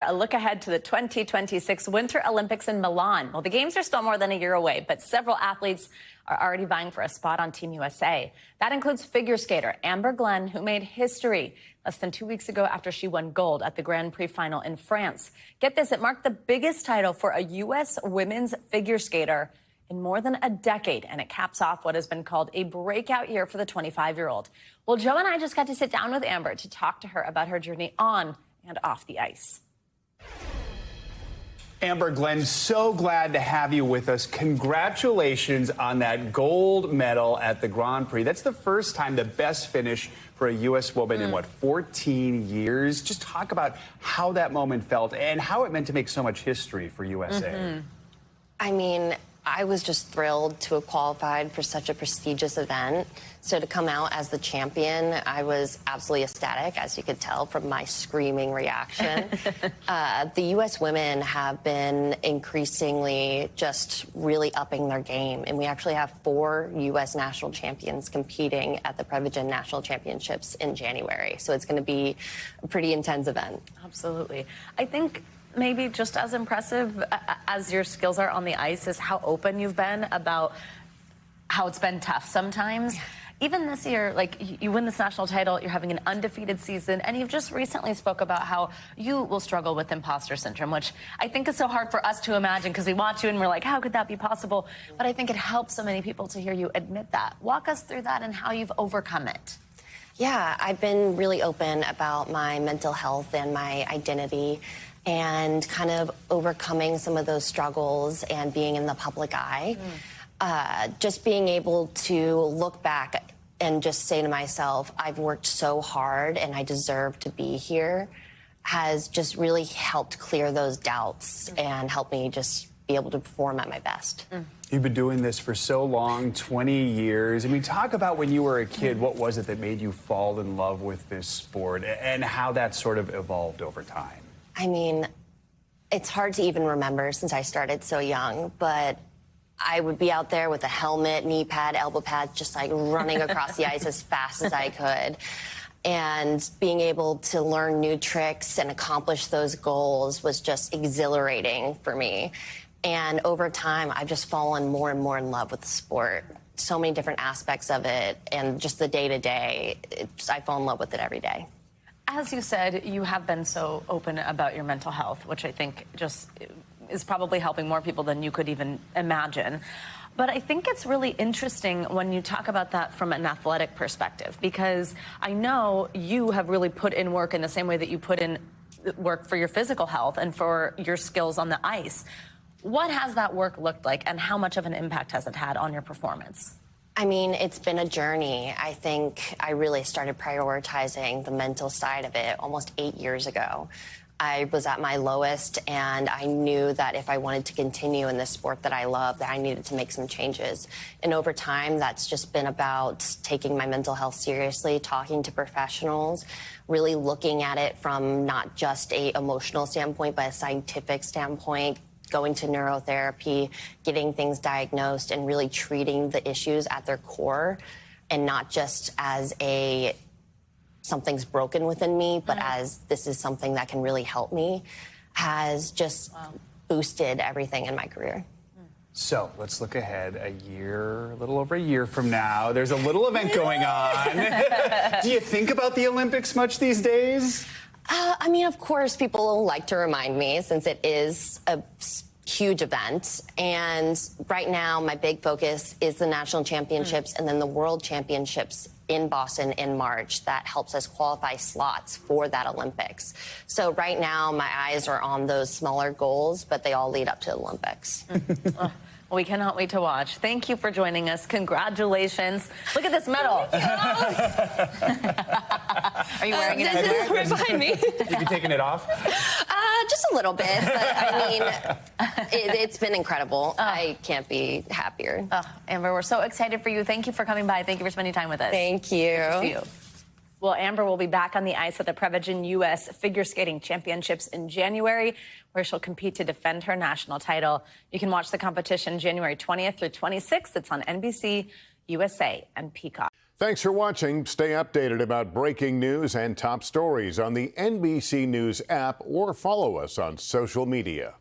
A look ahead to the 2026 Winter Olympics in Milan. Well, the Games are still more than a year away, but several athletes are already vying for a spot on Team USA. That includes figure skater Amber Glenn, who made history less than 2 weeks ago after she won gold at the Grand Prix Final in France. Get this, it marked the biggest title for a U.S. women's figure skater in more than a decade, and it caps off what has been called a breakout year for the 25-year-old. Well, Joe and I just got to sit down with Amber to talk to her about her journey on and off the ice. Amber Glenn, so glad to have you with us. Congratulations on that gold medal at the Grand Prix. That's the first time, the best finish for a U.S. woman in, 14 years? Just talk about how that moment felt and how it meant to make so much history for USA. I mean, I was just thrilled to have qualified for such a prestigious event. So to come out as the champion, I was absolutely ecstatic, as you could tell from my screaming reaction. The U.S. women have been increasingly just really upping their game. And we actually have 4 U.S. national champions competing at the Prevagen National Championships in January. So it's going to be a pretty intense event. Absolutely. I think maybe just as impressive as your skills are on the ice is how open you've been about how it's been tough sometimes. Even this year, like, you win this national title, you're having an undefeated season, and you've just recently spoke about how you will struggle with imposter syndrome, which I think is so hard for us to imagine because we watch you and we're like, how could that be possible? But I think it helps so many people to hear you admit that. Walk us through that and how you've overcome it. Yeah, I've been really open about my mental health and my identity and kind of overcoming some of those struggles and being in the public eye. Just being able to look back and just say to myself, I've worked so hard and I deserve to be here, has just really helped clear those doubts and helped me just be able to perform at my best. You've been doing this for so long, 20 years. I mean, talk about when you were a kid, what was it that made you fall in love with this sport and how that sort of evolved over time? I mean, it's hard to even remember since I started so young, but I would be out there with a helmet, knee pad, elbow pad, just like running across the ice as fast as I could. And being able to learn new tricks and accomplish those goals was just exhilarating for me. And over time, I've just fallen more and more in love with the sport. So many different aspects of it, and just the day-to-day, I fall in love with it every day. As you said, you have been so open about your mental health, which I think just is probably helping more people than you could even imagine. But I think it's really interesting when you talk about that from an athletic perspective, because I know you have really put in work in the same way that you put in work for your physical health and for your skills on the ice. What has that work looked like, and how much of an impact has it had on your performance? I mean, it's been a journey. I think I really started prioritizing the mental side of it almost 8 years ago. I was at my lowest, and I knew that if I wanted to continue in this sport that I love, that I needed to make some changes. And over time, that's just been about taking my mental health seriously, talking to professionals, really looking at it from not just an emotional standpoint, but a scientific standpoint, going to neurotherapy, getting things diagnosed, and really treating the issues at their core, and not just as something's broken within me, but as this is something that can really help me, has just boosted everything in my career. So let's look ahead a little over a year from now. There's a little event going on. Do you think about the Olympics much these days? I mean, of course, people like to remind me, since it is a huge event. And right now, my big focus is the national championships and then the world championships in Boston in March. That helps us qualify slots for that Olympics. So right now, my eyes are on those smaller goals, but they all lead up to the Olympics. We cannot wait to watch. Thank you for joining us. Congratulations. Look at this medal. Are you wearing it? This is right behind me. Have you taken it off? Just a little bit, but I mean, it's been incredible. I can't be happier. Amber, we're so excited for you. Thank you for coming by. Thank you for spending time with us. Thank you. Good to see you. Well, Amber will be back on the ice at the Prevagen U.S. Figure Skating Championships in January, where she'll compete to defend her national title. You can watch the competition January 20th through 26th. It's on NBC, USA, and Peacock. Thanks for watching. Stay updated about breaking news and top stories on the NBC News app or follow us on social media.